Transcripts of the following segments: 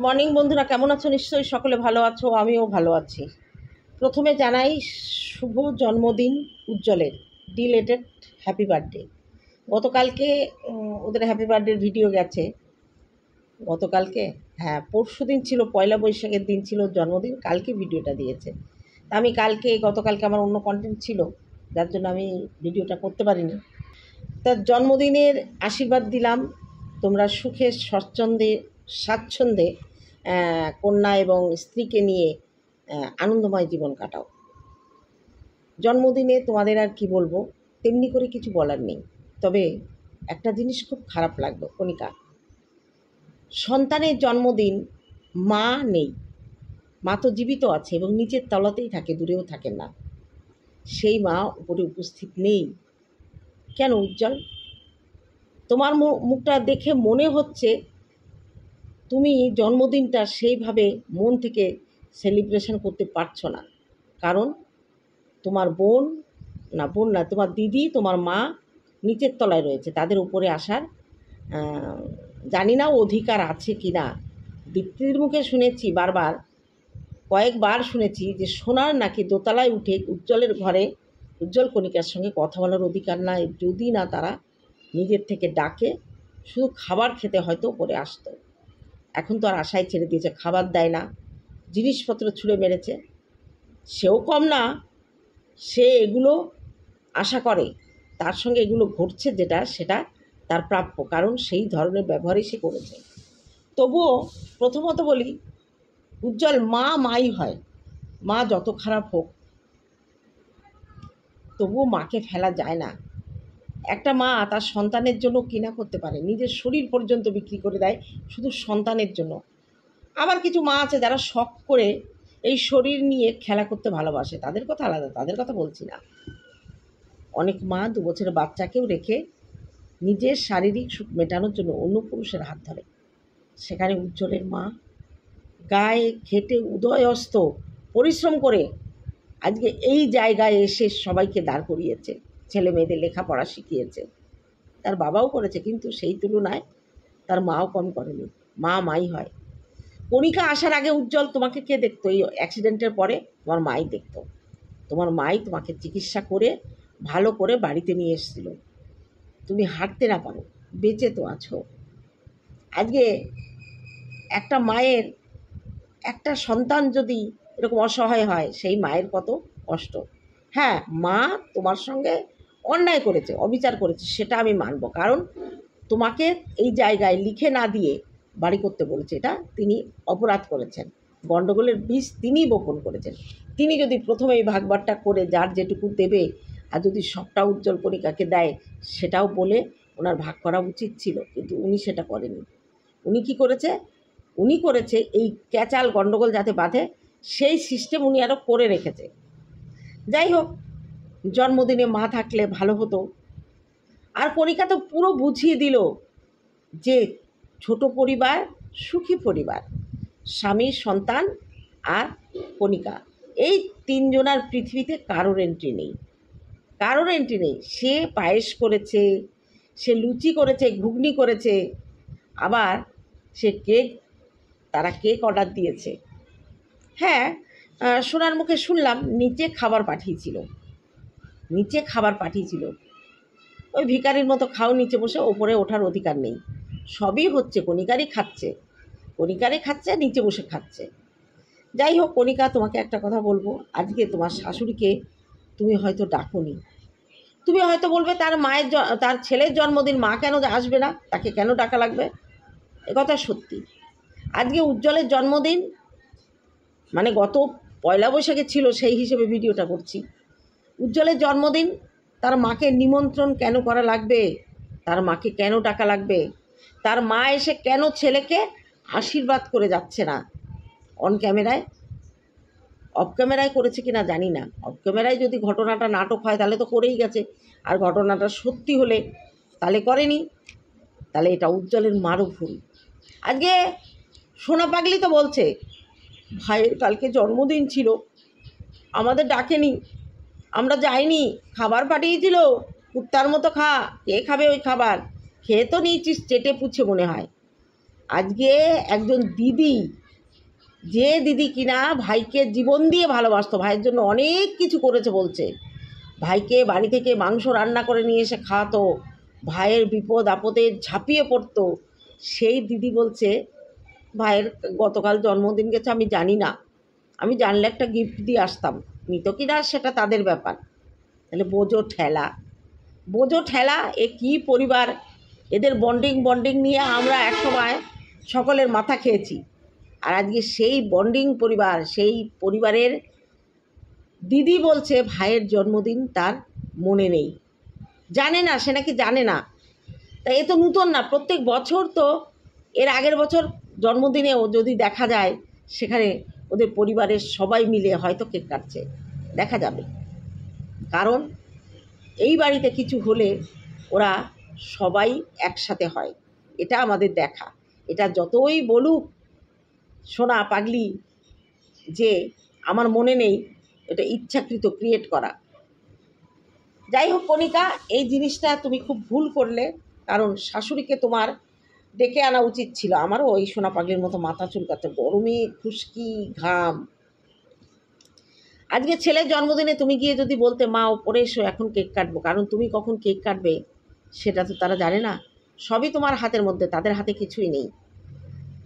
Morning বন্ধুরা, কেমন আছো? নিশ্চয়ই সকলে ভালো আছো, আমিও ভালো আছি। প্রথমে জানাই শুভ জন্মদিন উজ্জ্বলের, ডিলেটেড হ্যাপি বার্থডে। গতকালকে ওদের হ্যাপি বার্থডের ভিডিও গেছে। গতকালকে হ্যাঁ, পরশু দিন ছিল, পয়লা বৈশাখের দিন ছিল জন্মদিন, কালকে ভিডিওটা দিয়েছে। তা আমি গতকালকে আমার অন্য কন্টেন্ট ছিল, যার জন্য আমি ভিডিওটা করতে পারিনি। তার জন্মদিনের আশীর্বাদ দিলাম, তোমরা সুখে স্বাচ্ছন্দ্যে কন্যা এবং স্ত্রীকে নিয়ে আনন্দময় জীবন কাটাও। জন্মদিনে তোমাদের আর কি বলবো, তেমনি করে কিছু বলার নেই। তবে একটা জিনিস খুব খারাপ লাগলো, কণিকা, সন্তানের জন্মদিন, মা নেই, মা তো জীবিত আছে এবং নিচের তলাতেই থাকে, দূরেও থাকেন না, সেই মা উপরে উপস্থিত নেই কেন? উজ্জ্বল, তোমার মুখটা দেখে মনে হচ্ছে তুমি জন্মদিনটা সেইভাবে মন থেকে সেলিব্রেশন করতে পারছো না। কারণ তোমার বোন না, তোমার দিদি, তোমার মা নিচের তলায় রয়েছে, তাদের উপরে আসার জানি না অধিকার আছে কি না। দীপ্তির মুখে শুনেছি কয়েকবার শুনেছি যে সোনার নাকি দোতলায় উঠে উজ্জ্বলের ঘরে উজ্জ্বল কণিকার সঙ্গে কথা বলার অধিকার নাই, যদি না তারা নিজের থেকে ডাকে, শুধু খাবার খেতে হয়তো উপরে আসতো। এখন তো আর আশাই ছেড়ে দিয়েছে, খাবার দেয় না, জিনিসপত্র ছুঁড়ে মেরেছে। সেও কম না, সে এগুলো আশা করে, তার সঙ্গে এগুলো ঘটছে সেটা তার প্রাপ্য, কারণ সেই ধরনের ব্যবহারই সে করেছে। তবুও প্রথমত বলি, উজ্জ্বল মাই হয়, মা যত খারাপ হোক তবুও মাকে ফেলা যায় না। একটা মা তার সন্তানের জন্য কিনা করতে পারে, নিজের শরীর পর্যন্ত বিক্রি করে দেয় শুধু সন্তানের জন্য। আবার কিছু মা আছে যারা শখ করে এই শরীর নিয়ে খেলা করতে ভালোবাসে, তাদের কথা আলাদা, তাদের কথা বলছি না। অনেক মা 2 বছরের বাচ্চাকেও রেখে নিজের শারীরিক সুখ মেটানোর জন্য অন্য পুরুষের হাত ধরে। সেখানে উজ্জ্বলের মা গায়ে খেটে উদয়স্ত পরিশ্রম করে আজকে এই জায়গায় এসে সবাইকে দাঁড় করিয়েছে, ছেলে মেয়েদের লেখাপড়া শিখিয়েছে। তার বাবাও করেছে, কিন্তু সেই তুলনায় তার মাও কম করেনি। মাই হয়। কণিকা আসার আগে উজ্জ্বল তোমাকে কে দেখতো? এই অ্যাক্সিডেন্টের পরে তোমার মাই দেখতো। তোমার মাই তোমাকে চিকিৎসা করে ভালো করে বাড়িতে নিয়ে এসেছিল। তুমি হাঁটতে না পারো, বেঁচে তো আছো। আজকে একটা মায়ের একটা সন্তান যদি এরকম অসহায় হয়, সেই মায়ের কত কষ্ট। হ্যাঁ, মা তোমার সঙ্গে অন্যায় করেছে, অবিচার করেছে, সেটা আমি মানব, কারণ তোমাকে এই জায়গায় লিখে না দিয়ে বাড়ি করতে বলেছে, এটা তিনি অপরাধ করেছেন। গণ্ডগোলের বীজ তিনিই বপন করেছেন। তিনি যদি প্রথমে এই ভাগবারটা করে যার যেটুকু দেবে, আর যদি সবটা উজ্জ্বল কণিকাকে দেয়, সেটাও বলে ওনার ভাগ করা উচিত ছিল, কিন্তু উনি সেটা করেনি। উনি কি করেছে? উনি করেছে এই ক্যাচাল গণ্ডগোল যাতে বাঁধে, সেই সিস্টেম উনি আরও করে রেখেছে। যাই হোক, জন্মদিনে মা থাকলে ভালো হতো। আর কণিকা তো পুরো বুঝিয়ে দিল যে ছোট পরিবার সুখী পরিবার, স্বামী, সন্তান আর কণিকা, এই 3 জনার পৃথিবীতে কারোর এন্ট্রি নেই। সে পায়েস করেছে, সে লুচি করেছে, ঘুগনি করেছে, আবার সে তারা কেক অর্ডার দিয়েছে। হ্যাঁ, সোনার মুখে শুনলাম নিচে খাবার পাঠিয়েছিল। ওই ভিখারির মতো খাও, নিচে বসে, ওপরে ওঠার অধিকার নেই। সবই হচ্ছে, কণিকারই খাচ্ছে, নিচে বসে খাচ্ছে। যাই হোক কণিকা, তোমাকে একটা কথা বলবো, আজকে তোমার শাশুড়িকে তুমি হয়তো ডাকোনি, তুমি হয়তো বলবে তার ছেলের জন্মদিন, মা কেন আসবে না, তাকে কেন ডাকা লাগবে? একথা সত্যি। আজকে উজ্জ্বলের জন্মদিন, মানে গত পয়লা বৈশাখে ছিল, সেই হিসেবে ভিডিওটা করছি। উজ্জ্বলের জন্মদিন, তার মাকে নিমন্ত্রণ কেন করা লাগবে? তার মাকে কেন ডাকা লাগবে? তার মা এসে কেন ছেলেকে আশীর্বাদ করে যাচ্ছে না? অন ক্যামেরায়, অফ ক্যামেরায় করেছে কিনা জানি না। অফ ক্যামেরায় যদি ঘটনাটা নাটক হয় তাহলে তো করেই গেছে, আর ঘটনাটা সত্যি হলে তাহলে করেনি। তাহলে এটা উজ্জ্বলের মারও ভুল। আজকে সোনা পাগলি তো বলছে, ভাইয়ের কালকে জন্মদিন ছিল, আমাদের ডাকেনি, আমরা যাইনি, খাবার পাঠিয়েছিল, কুত্তার মতো খা, কে খাবে ওই খাবার? খেয়ে তো নিয়েছিস চেটে পুছে মনে হয়। আজকে একজন দিদি, যে দিদি কিনা ভাইকে জীবন দিয়ে ভালোবাসতো, ভাইয়ের জন্য অনেক কিছু করেছে বলছে, ভাইকে বাড়ি থেকে মাংস রান্না করে নিয়ে এসে খাওয়াতো, ভাইয়ের বিপদ আপদে ঝাঁপিয়ে পড়তো, সেই দিদি বলছে ভাইয়ের গতকাল জন্মদিন গেছে, আমি জানি না, আমি জানলে একটা গিফট দিয়ে আসতাম, নিত কি না সেটা তাদের ব্যাপার। তাহলে বোঝো ঠেলা, বোঝো ঠেলা, এ কী পরিবার! এদের বন্ডিং নিয়ে আমরা একসময় সকলের মাথা খেয়েছি, আর আজকে সেই বন্ডিং পরিবার, সেই পরিবারের দিদি বলছে ভাইয়ের জন্মদিন তার মনে নেই, জানে না, সে নাকি জানে না। তা এ তো নূতন না, প্রত্যেক বছর তো এর আগের বছর জন্মদিনেও যদি দেখা যায় সেখানে ওদের পরিবারের সবাই মিলে হয়তো কেক কাটছে, দেখা যাবে। কারণ এই বাড়িতে কিছু হলে ওরা সবাই একসাথে হয়, এটা আমাদের দেখা। এটা যতই বলুক সোনা পাগলি যে আমার মনে নেই, এটা ইচ্ছাকৃত ক্রিয়েট করা। যাই হোক কণিকা, এই জিনিসটা তুমি খুব ভুল করলে, কারণ শাশুড়িকে তোমার ডেকে আনা উচিত ছিল। আমারও ওই সোনা পাগলির মতো মাথা চুলকাচ্ছে, গরমে খুশকি ঘাম। আজকে ছেলের জন্মদিনে তুমি গিয়ে যদি বলতে মা ওপরে এসো এখন কেক কাটবো, কারণ তুমি কখন কেক কাটবে সেটা তো তারা জানে না, সবই তোমার হাতের মধ্যে, তাদের হাতে কিছুই নেই।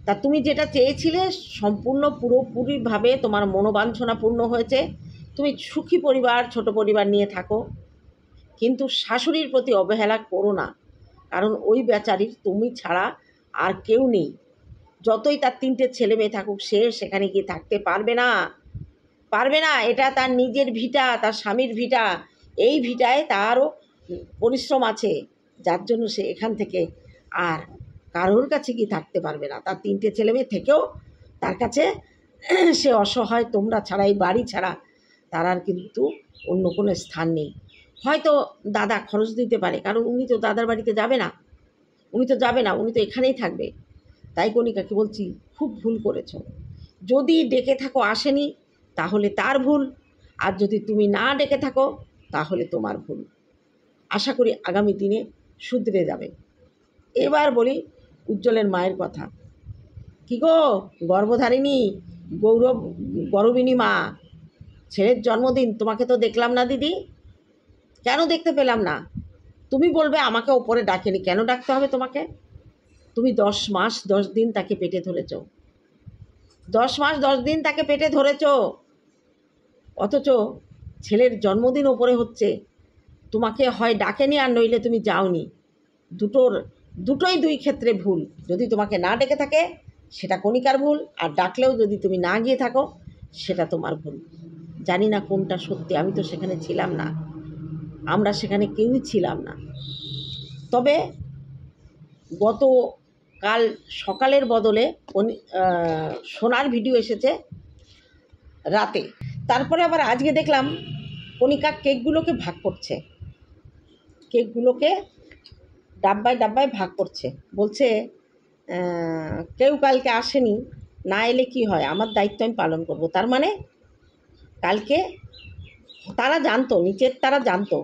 তা তুমি যেটা চেয়েছিলে সম্পূর্ণ পুরোপুরিভাবে তোমার মনোবাঞ্ছনা পূর্ণ হয়েছে, তুমি সুখী পরিবার, ছোট পরিবার নিয়ে থাকো, কিন্তু শাশুড়ির প্রতি অবহেলা করো না, কারণ ওই বেচারির তুমি ছাড়া আর কেউ নেই। যতই তার 3টে ছেলে মেয়ে থাকুক, সে সেখানে গিয়ে থাকতে পারবে না, পারবে না। এটা তার নিজের ভিটা, তার স্বামীর ভিটা, এই ভিটায় তারও পরিশ্রম আছে, যার জন্য সে এখান থেকে আর কারোর কাছে গিয়ে থাকতে পারবে না। তার 3টে ছেলে মেয়ে থেকেও তার কাছে সে অসহায়, তোমরা ছাড়া, এই বাড়ি ছাড়া তার আর কিন্তু অন্য কোনো স্থান নেই। হয়তো দাদা খরচ দিতে পারে, কারণ উনি তো দাদার বাড়িতে যাবে না, উনি তো এখানেই থাকবে। তাই কণিকাকে বলছি খুব ভুল করেছো। যদি ডেকে থাকো আসেনি তাহলে তার ভুল, আর যদি তুমি না ডেকে থাকো তাহলে তোমার ভুল। আশা করি আগামী দিনে শুধরে যাবে। এবার বলি উজ্জ্বলের মায়ের কথা। কি গো গর্ভধারিণী গর্বিণী মা, ছেলের জন্মদিন, তোমাকে তো দেখলাম না দিদি, কেন দেখতে পেলাম না? তুমি বলবে আমাকে ওপরে ডাকেনি, কেন ডাকতে হবে তোমাকে? তুমি 10 মাস 10 দিন তাকে পেটে ধরেছ, 10 মাস 10 দিন তাকে পেটে ধরেছ, অথচ ছেলের জন্মদিন ওপরে হচ্ছে, তোমাকে হয় ডাকেনি আর নইলে তুমি যাওনি। দুটোই দুই ক্ষেত্রে ভুল। যদি তোমাকে না ডেকে থাকে সেটা কণিকার ভুল, আর ডাকলেও যদি তুমি না গিয়ে থাকো সেটা তোমার ভুল। জানি না কোনটা সত্যি, আমি তো সেখানে ছিলাম না, আমরা সেখানে কেউই ছিলাম না। তবে গতকাল সকালের বদলে সোনার ভিডিও এসেছে রাতে, তারপরে আবার আজকে দেখলাম কণিকা কেকগুলোকে ভাগ করছে, কেকগুলোকে ডাব্বায় ডাব্বায় ভাগ করছে, বলছে কেউ কালকে আসেনি, না এলে কি হয়, আমার দায়িত্ব আমি পালন করব। তার মানে কালকে তারা জানতো, নিচের তারা জানতো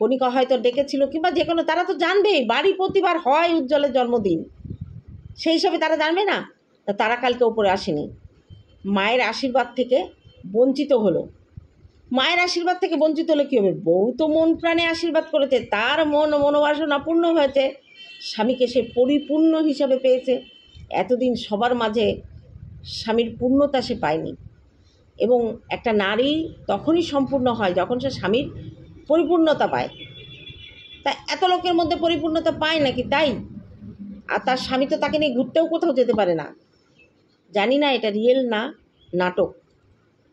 কণিকা হয়তো ডেকেছিল, কিংবা যে কোনো, তারা তো জানবেই বাড়ি প্রতিবার হয় উজ্জ্বলের জন্মদিন, সেই হিসাবে তারা জানবে না? তারা কালকে ওপরে আসেনি, মায়ের আশীর্বাদ থেকে বঞ্চিত হলো। মায়ের আশীর্বাদ থেকে বঞ্চিত হলে কী হবে? বউ তো মন প্রাণে আশীর্বাদ করেছে, তার মনোবাসনা পূর্ণ হয়েছে, স্বামীকে সে পরিপূর্ণ হিসাবে পেয়েছে। এতদিন সবার মাঝে স্বামীর পূর্ণতা সে পায়নি, এবং একটা নারী তখনই সম্পূর্ণ হয় যখন সে স্বামীর পরিপূর্ণতা পায়। তা এত লোকের মধ্যে পরিপূর্ণতা পায় নাকি তাই? আর তার স্বামী তো তাকে নিয়ে ঘুরতেও কোথাও যেতে পারে না। জানি না এটা রিয়েল না নাটক।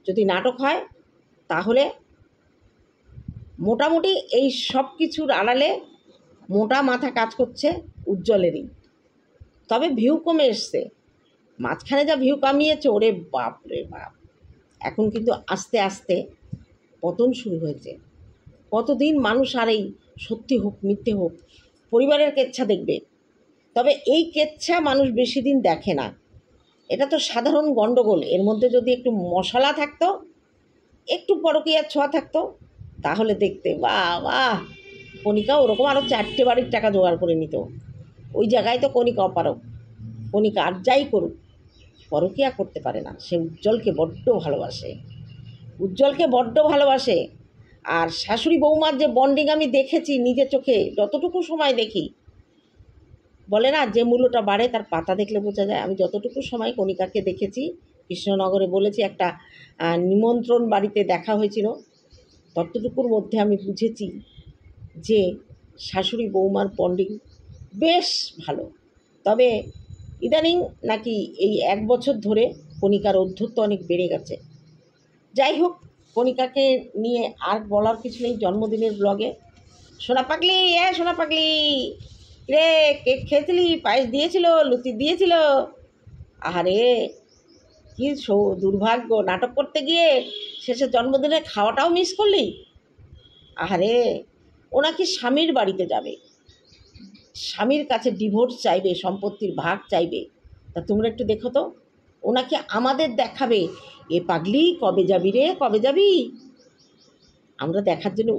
যদি নাটক হয় তাহলে মোটামুটি এই সব কিছুর আড়ালে মোটা মাথা কাজ করছে উজ্জ্বলেরই। তবে ভিউ কমে এসছে, মাঝখানে যা ভিউ কামিয়েছে, ওরে বাপ রে বাপ, এখন কিন্তু আস্তে আস্তে পতন শুরু হয়েছে। কতদিন মানুষ আর এই সত্যি হোক মিথ্যে হোক পরিবারের কেচ্ছা দেখবে? তবে এই কেচ্ছা মানুষ বেশি দিন দেখে না, এটা তো সাধারণ গণ্ডগোল। এর মধ্যে যদি একটু মশলা থাকতো, একটু পরকীয়ার ছোঁয়া থাকতো, তাহলে দেখতে বাহ বাহ, কণিকা ওরকম আরও 4টে বাড়ির টাকা জোগাড় করে নিত। ওই জায়গায় তো কণিকা অপারক। কণিকা আর যাই করুক পরকীয়া করতে পারে না। সে উজ্জ্বলকে বড্ড ভালোবাসে, উজ্জ্বলকে বড্ড ভালোবাসে। আর শাশুড়ি বৌমার যে বন্ডিং আমি দেখেছি নিজের চোখে, যতটুকু সময় দেখি, বলে না যে মূল্যটা বাড়ে তার পাতা দেখলে বোঝা যায়। আমি যতটুকু সময় কণিকাকে দেখেছি, কৃষ্ণনগরে বলেছি একটা নিমন্ত্রণ বাড়িতে দেখা হয়েছিল, ততটুকুর মধ্যে আমি বুঝেছি যে শাশুড়ি বৌমার বন্ডিং বেশ ভালো। তবে ইদানিং নাকি এই 1 বছর ধরে কণিকার অধ্যত্ব অনেক বেড়ে গেছে। যাই হোক, কণিকাকে নিয়ে আর বলার কিছু নেই। জন্মদিনের ব্লগে সোনা পাগলি, সোনা পাগলি রে, কেক খেয়েছিলি, পায়েস দিয়েছিল, লুচি দিয়েছিল। আহারে কি দুর্ভাগ্য, নাটক করতে গিয়ে শেষে জন্মদিনে খাওয়াটাও মিস করলি। আহারে, ও নাকি স্বামীর বাড়িতে যাবে, স্বামীর কাছে ডিভোর্স চাইবে, সম্পত্তির ভাগ চাইবে। তা তোমরা একটু দেখো তো, ও নাকি আমাদের দেখাবে, এ পাগলি কবে যাবি রে, কবে যাবি। আমরা দেখার জন্য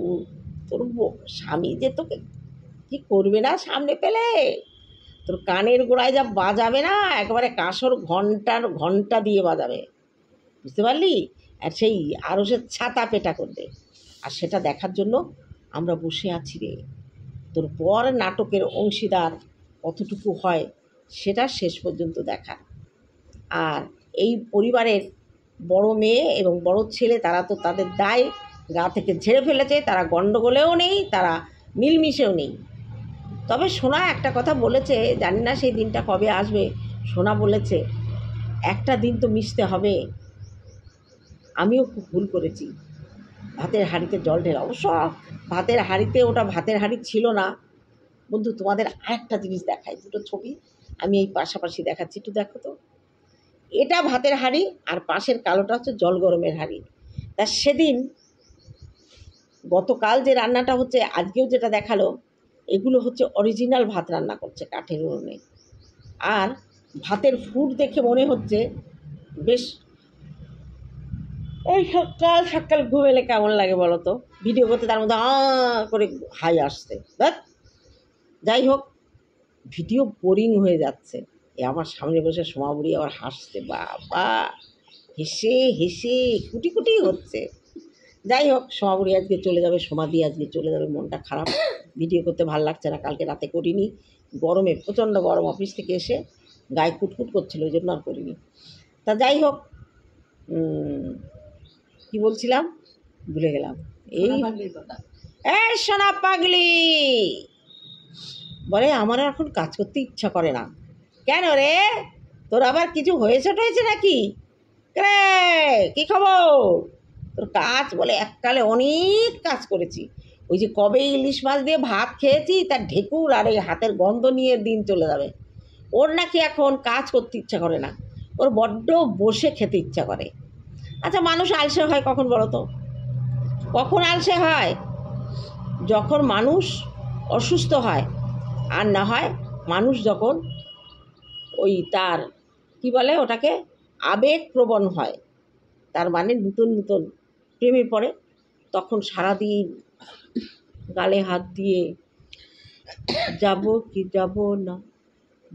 তোর স্বামী যে তোকে কি করবে না সামনে পেলে, তোর কানের গোড়ায় যা বাজাবে না, একেবারে কাঁসর ঘন্টা দিয়ে বাজাবে, বুঝতে পারলি। আর সেই আরও সে ছাতা পেটা করবে। আর সেটা দেখার জন্য আমরা বসে আছি রে। তোর পর নাটকের অংশীদার কতটুকু হয় সেটা শেষ পর্যন্ত দেখা। আর এই পরিবারের বড় মেয়ে এবং বড় ছেলে, তারা তো তাদের দায় গা থেকে ঝেড়ে ফেলেছে। তারা গণ্ডগোলেও নেই, তারা মিলমিশেও নেই। তবে সোনা একটা কথা বলেছে, জানি না সেই দিনটা কবে আসবে। সোনা বলেছে একটা দিন তো মিশতে হবে। আমিও খুব ভুল করেছি, ভাতের হাঁড়িতে জল ঢেলা। অবশ্য ভাতের হাঁড়িতে ওটা ভাতের হাঁড়ি ছিল না। বন্ধু, তোমাদের আরেকটা জিনিস দেখাই, দুটো ছবি আমি এই পাশাপাশি দেখাচ্ছি, একটু দেখো তো। এটা ভাতের হাঁড়ি আর পাশের কালোটা হচ্ছে জল গরমের হাঁড়ি। তা সেদিন গতকাল যে রান্নাটা হচ্ছে, আজকেও যেটা দেখালো, এগুলো হচ্ছে অরিজিনাল ভাত রান্না করছে কাঠের উনুনে। আর ভাতের ফুট দেখে মনে হচ্ছে বেশ, এই সকাল সকাল ঘুমেলে কেমন লাগে বলো তো, ভিডিও করতে তার মধ্যে করে হাই আসছে। যাই হোক, ভিডিও বোরিং হয়ে যাচ্ছে। আমার সামনে বসে সোমা বুড়ি আবার হাসছে, বাবা হেসে হেসে কুটি কুটি হচ্ছে। যাই হোক, সোমা বুড়ি আজকে চলে যাবে, সোমাদি আজকে চলে যাবে, মনটা খারাপ, ভিডিও করতে ভালো লাগছে না। কালকে রাতে করিনি, গরমে প্রচণ্ড গরম, অফিস থেকে এসে গায়ে কুটকুট করছিল, ওই জন্য আর করিনি। তা যাই হোক, কি বলছিলাম ভুলে গেলাম। এই সোনা পাগলি বলে আমার এখন কাজ করতে ইচ্ছা করে না। কেন রে, তোর আবার কিছু হয়েছে নাকি রে, কী খবর তোর? কাজ বলে এককালে অনেক কাজ করেছি, ওই যে কবে ইলিশ মাছ দিয়ে ভাত খেয়েছি তার ঢেকুর আর এই হাতের গন্ধ নিয়ে দিন চলে যাবে। ওর নাকি এখন কাজ করতে ইচ্ছা করে না, ওর বড্ড বসে খেতে ইচ্ছা করে। আচ্ছা, মানুষ আলসে হয় কখন বলো তো? কখন আলসে হয়? যখন মানুষ অসুস্থ হয়, আর না হয় মানুষ যখন ওই তার কি বলে ওটাকে আবেগপ্রবণ হয়, তার মানে নতুন নতুন প্রেমে পড়ে, তখন সারাদিন গালে হাত দিয়ে যাব কি যাব না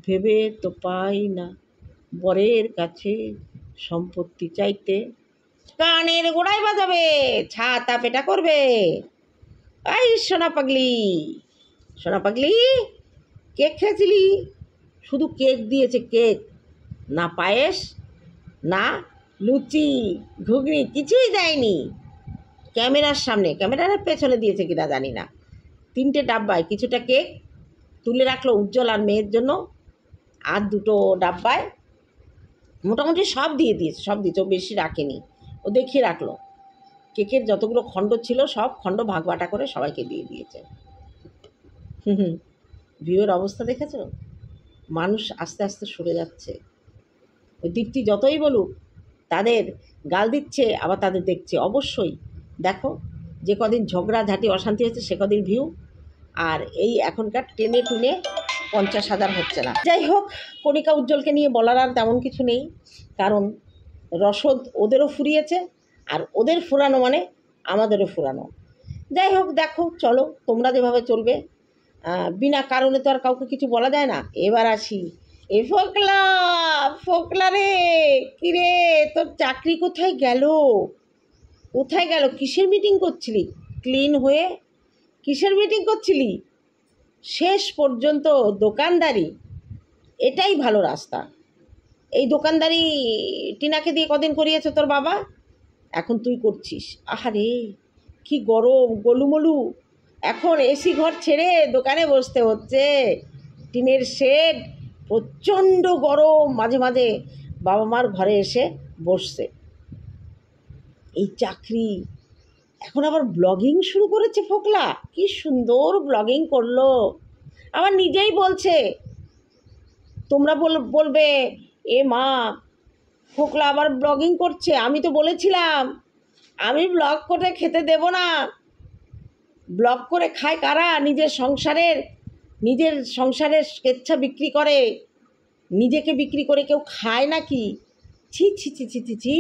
ভেবে তো পাই না, বরের কাছে সম্পত্তি চাইতে কানের গোড়ায় বাজাবে, ছাতা পেটা করবে। এই সোনা পাগলি, সোনা পাগলি, কেক খেয়েছিলি? শুধু কেক দিয়েছে, কেক, না পায়েস, না লুচি, ঘুগনি, কিছুই দেয়নি। ক্যামেরার সামনে, ক্যামেরার পেছনে দিয়েছে কিনা জানি না, 3টে ডাব্বায় কিছুটা কেক তুলে রাখলো উজ্জ্বল আর মেয়ের জন্য, আর 2টো ডাব্বায় মোটামুটি সব দিয়ে দিয়েছে, সব দিয়েছে, ও বেশি রাখেনি, ও দেখিয়ে রাখলো। কেকের যতগুলো খণ্ড ছিল সব খণ্ড ভাগ বাটা করে সবাইকে দিয়ে দিয়েছে। ভিউয়ের অবস্থা দেখেছো? মানুষ আস্তে আস্তে সরে যাচ্ছে। ওই দীপ্তি যতই বলুক, তাদের গাল দিচ্ছে আবার তাদের দেখছে। অবশ্যই দেখো, যে কদিন ঝগড়াঝাটি অশান্তি হচ্ছে সে কদিন ভিউ, আর এই এখনকার টেনে টুনে 50,000 হচ্ছে না। যাই হোক, কণিকা উজ্জ্বলকে নিয়ে বলার আর তেমন কিছু নেই, কারণ রসদ ওদেরও ফুরিয়েছে, আর ওদের ফুরানো মানে আমাদেরও ফুরানো। যাই হোক, দেখো, চলো তোমরা যেভাবে চলবে, বিনা কারণে তো আর কাউকে কিছু বলা যায় না। এবার আসি এ ফোকলা, ফোকলা রে, কিরে তোর চাকরি কোথায় গেল? কোথায় গেল? কিসের মিটিং করছিলি? ক্লিন হয়ে কিসের মিটিং করছিলি? শেষ পর্যন্ত দোকানদারি, এটাই ভালো রাস্তা। এই দোকানদারি টিনাকে দিয়ে কদিন করিয়েছে তোর বাবা, এখন তুই করছিস। আহারে কি গরম, গোলুমলু। এখন এসি ঘর ছেড়ে দোকানে বসতে হচ্ছে, টিনের শেড, প্রচণ্ড গরম। মাঝে মাঝে বাবা মার ঘরে এসে বসছে। এই চাকরি, এখন আবার ব্লগিং শুরু করেছে ফোকলা। কি সুন্দর ব্লগিং করলো, আবার নিজেই বলছে। তোমরা বলবে এ মা, ফোকলা আবার ব্লগিং করছে। আমি তো বলেছিলাম আমি ব্লগ করে খেতে দেব না। ব্লগ করে খায় কারা? নিজের সংসারের স্কেচ্ছা বিক্রি করে, নিজেকে বিক্রি করে কেউ খায় নাকি? ছি ছি ছি ছি ছি ছি।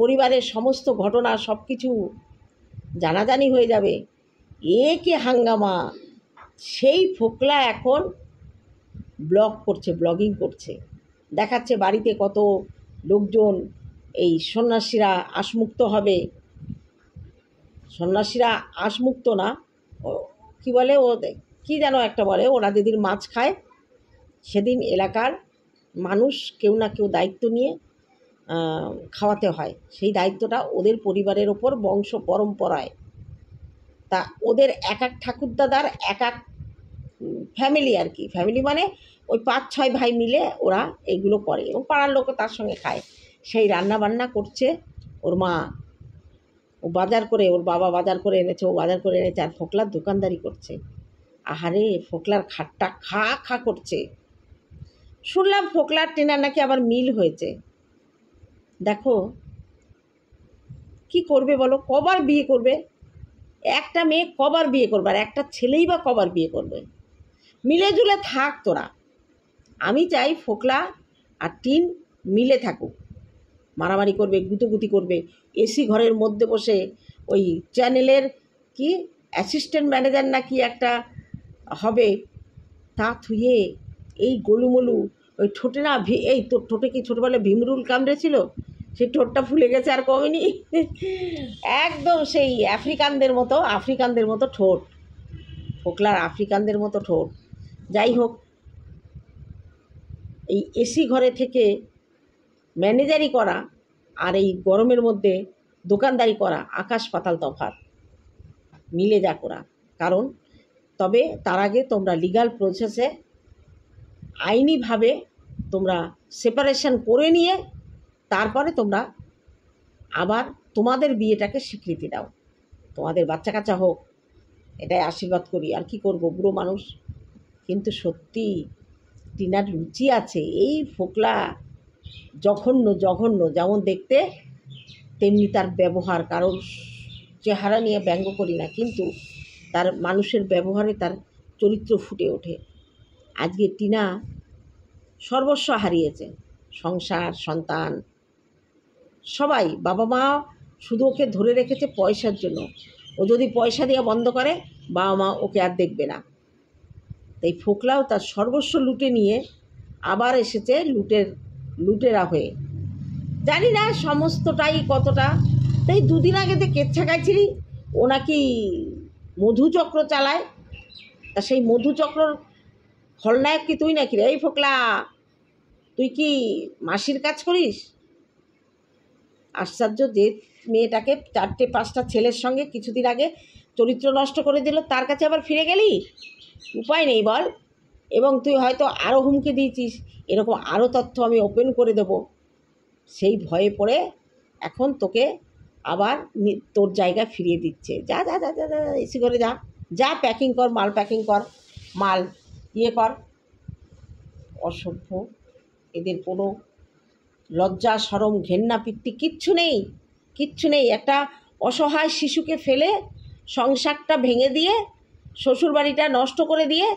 পরিবারের সমস্ত ঘটনা সব কিছু জানাজানি হয়ে যাবে। এ কি হাঙ্গামা! সেই ফোকলা এখন ব্লগ করছে, ব্লগিং করছে, দেখাচ্ছে বাড়িতে কত লোকজন। এই সন্ন্যাসীরা আশমুক্ত হবে, সন্ন্যাসীরা আশমুক্ত না, কি বলে ও, কি যেন একটা বলে, ওরা যেদিন মাছ খায় সেদিন এলাকার মানুষ কেউ না কেউ দায়িত্ব নিয়ে খাওয়াতে হয়। সেই দায়িত্বটা ওদের পরিবারের ওপর বংশ পরম্পরায়। তা ওদের এক এক ঠাকুরদাদার এক এক ফ্যামিলি আর কি, ফ্যামিলি মানে ওই 5-6 ভাই মিলে ওরা এইগুলো করে এবং পাড়ার লোকও তার সঙ্গে খায়। সেই রান্না বান্না করছে ওর মা, ও বাজার করে, ওর বাবা বাজার করে এনেছে, ও বাজার করে এনেছে, আর ফোকলার দোকানদারি করছে। আহারে ফোকলার খাটটা খা খা করছে। শুনলাম ফোকলার টিনার নাকি আবার মিল হয়েছে। দেখো কি করবে বলো, কবার বিয়ে করবে? একটা মেয়ে কবার বিয়ে করবে, আর একটা ছেলেই বা কবার বিয়ে করবে? মিলে জুলে থাক তোরা। আমি চাই ফোকলা আর টিন মিলে থাকুক। মারামারি করবে, গুতোগুতি করবে, এসি ঘরের মধ্যে বসে ওই চ্যানেলের কি অ্যাসিস্ট্যান্ট ম্যানেজার না কি একটা হবে, তা থুয়ে এই গোলুমলু ওই ঠোঁটে না, এই তোর ঠোঁটে কি ছোটোবেলায় ভীমরুল কামড়েছিল? সেই ঠোঁটটা ফুলে গেছে, আর কমেনি। একদম সেই আফ্রিকানদের মতো ঠোঁট, ফোকলার আফ্রিকানদের মতো ঠোঁট। যাই হোক, এই এসি ঘরে থেকে ম্যানেজারি করা আর এই গরমের মধ্যে দোকানদারি করা আকাশ পাতাল তফাৎ। মিলে যা করা। কারণ তবে তার আগে তোমরা লিগ্যাল প্রসেসে আইনিভাবে তোমরা সেপারেশন করে নিয়ে তারপরে তোমরা আবার তোমাদের বিয়েটাকে স্বীকৃতি দাও। তোমাদের বাচ্চা কাচ্চা হোক, এটাই আশীর্বাদ করি। আর কি করব, বুড়ো মানুষ। কিন্তু সত্যি টিনার রুচি আছে। এই ফোকলা জঘন্য, যেমন দেখতে তেমনি তার ব্যবহার। কারণ চেহারা নিয়ে ব্যঙ্গ করি না, কিন্তু তার মানুষের ব্যবহারে তার চরিত্র ফুটে ওঠে। আজকে টিনা সর্বস্ব হারিয়েছে, সংসার, সন্তান, সবাই। বাবা মা শুধু ওকে ধরে রেখেছে পয়সার জন্য। ও যদি পয়সা দেওয়া বন্ধ করে, বাবা মা ওকে আর দেখবে না। তাই ফোকলাও তার সর্বস্ব লুটে নিয়ে আবার এসেছে লুটেরা হয়ে। জানি না সমস্তটাই কতটা। তাই 2 দিন আগে যে কেচ্ছা গাইছিলি, ও নাকি মধুচক্র চালায়। তা সেই মধুচক্রর খলনায়ক কি তুই নাকি রে? এই ফোকলা, তুই কি মাসির কাজ করিস? আশ্চর্য, যে মেয়েটাকে 4-5টা ছেলের সঙ্গে কিছুদিন আগে চরিত্র নষ্ট করে দিল, তার কাছে আবার ফিরে গেলি? উপায় নেই বল। এবং তুই হয়তো আরও হুমকি দিয়েছিস, এরকম আরও তথ্য আমি ওপেন করে দেব। সেই ভয়ে পড়ে এখন তোকে আবার তোর জায়গায় ফিরিয়ে দিচ্ছে। যা যা যা যা যা এসি করে যা, যা প্যাকিং কর, মাল প্যাকিং কর, মাল ইয়ে কর। অসভ্য, এদের কোনো লজ্জা শরম ঘেন্না পিত্তি কিচ্ছু নেই। একটা অসহায় শিশুকে ফেলে সংসারটা ভেঙে দিয়ে, শ্বশুরবাড়িটা নষ্ট করে দিয়ে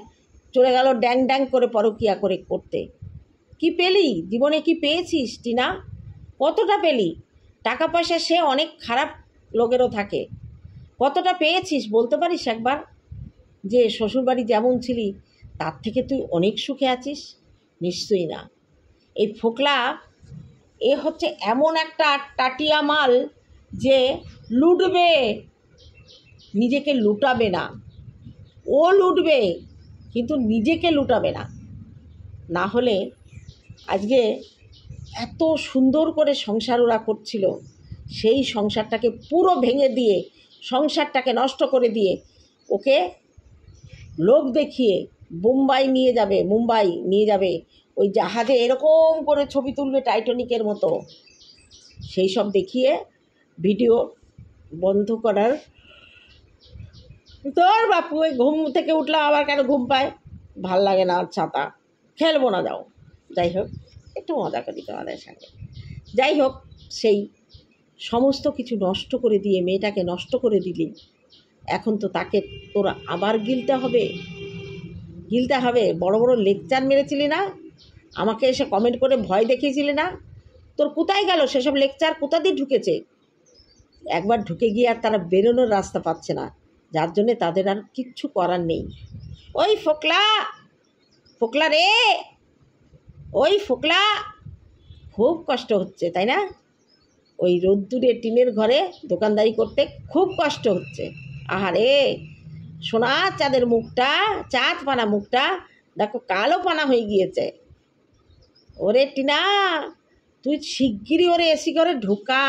চলে গেল ড্যাং ড্যাং করে পরকিয়া করতে। কি পেলি জীবনে? কি পেয়েছিস টিনা? কতটা পেলি? টাকা পয়সা সে অনেক খারাপ লোকেরও থাকে। কতটা পেয়েছিস বলতে পারিস একবার? যে শ্বশুরবাড়ি যেমন ছিলি তার থেকে তুই অনেক সুখে আছিস। নিশ্চয়ই না। এই ফোকলা এ হচ্ছে এমন একটা টাটিয়া মাল যে লুটবে, নিজেকে লুটাবে না। ও লুটবে কিন্তু নিজেকে লুটাবে না। না হলে আজকে এত সুন্দর করে সংসার ওরা করছিল, সেই সংসারটাকে পুরো ভেঙে দিয়ে, সংসারটাকে নষ্ট করে দিয়ে ওকে লোক দেখিয়ে মুম্বাই নিয়ে যাবে ওই জাহাজে এরকম করে ছবি তুলবে টাইটানিকের মতো, সেই সব দেখিয়ে ভিডিও বন্ধ করার। তোর বাপু ওই ঘুম থেকে উঠলাম আবার কেন ঘুম পায়, ভাল লাগে না, ছাতা খেলবো না, যাও। যাই হোক, একটু মজা করি তোমাদের সঙ্গে। যাই হোক, সেই সমস্ত কিছু নষ্ট করে দিয়ে মেয়েটাকে নষ্ট করে দিলি, এখন তো তাকে তোরা আবার গিলতে হবে। বড় বড় লেকচার মেরেছিলি না, আমাকে এসে কমেন্ট করে ভয় দেখিয়েছিলি না, তোর কোথায় গেল সেসব লেকচার? কোথা দিয়ে ঢুকেছে? একবার ঢুকে গিয়ে আর তারা বেরোনোর রাস্তা পাচ্ছে না, যার জন্যে তাদের আর কিচ্ছু করার নেই। ওই ফোকলা রে, ওই ফোকলা, খুব কষ্ট হচ্ছে তাই না? ওই রোদ্দুরে টিনের ঘরে দোকানদারি করতে খুব কষ্ট হচ্ছে। আহারে, সোনা চাঁদের মুখটা, চাঁদ পানা মুখটা দেখো কালো পানা হয়ে গিয়েছে। ওরে টিনা, তুই শিগগিরই ওরে এসি করে ঢোকা,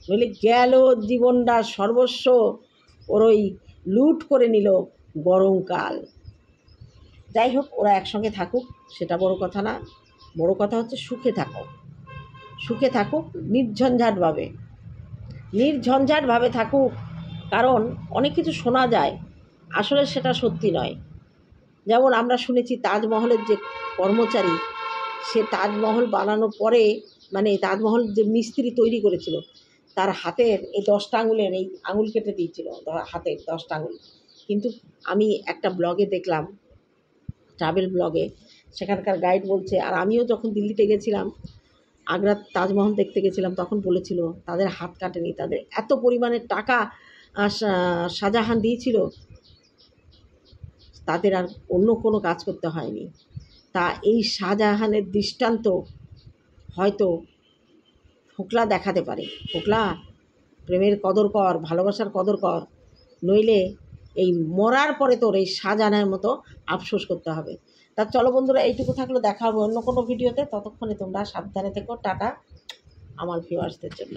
নইলে গেল জীবনটা সর্বস্ব। ওর ওই লুট করে নিল গরমকাল। যাই হোক, ওরা একসঙ্গে থাকুক, সেটা বড় কথা না। বড় কথা হচ্ছে সুখে থাকুক নির্ঝঞ্ঝাটভাবে থাকুক। কারণ অনেক কিছু শোনা যায়, আসলে সেটা সত্যি নয়। যেমন আমরা শুনেছি তাজমহলের যে কর্মচারী, সে তাজমহল বানানোর পরে, মানে তাজমহল যে মিস্ত্রি তৈরি করেছিল, তার হাতের এই 10টা আঙুলের এই আঙুল কেটে দিয়েছিল, হাতের 10টা আঙুল। কিন্তু আমি একটা ব্লগে দেখলাম, ট্রাভেল ব্লগে, সেখানকার গাইড বলছে, আর আমিও যখন দিল্লিতে গেছিলাম, আগ্রার তাজমহল দেখতে গেছিলাম, তখন বলেছিল তাদের হাত কাটেনি, তাদের এত পরিমাণে টাকা শাহজাহান দিয়েছিল, তাদের আর অন্য কোনো কাজ করতে হয়নি। তা এই শাহজাহানের দৃষ্টান্ত হয়তো ফোকলা দেখাতে পারে। ফোকলা, প্রেমের কদর কর, ভালোবাসার কদর কর, নইলে এই মরার পরে তোর এই শাহজাহানের মতো আফসোস করতে হবে। তা চলো বন্ধুরা, এইটুকু থাকলো, দেখা হবে অন্য কোনো ভিডিওতে। ততক্ষণে তোমরা সাবধানে থেকো। টাটা আমার ভিউয়ার্সদের জন্য।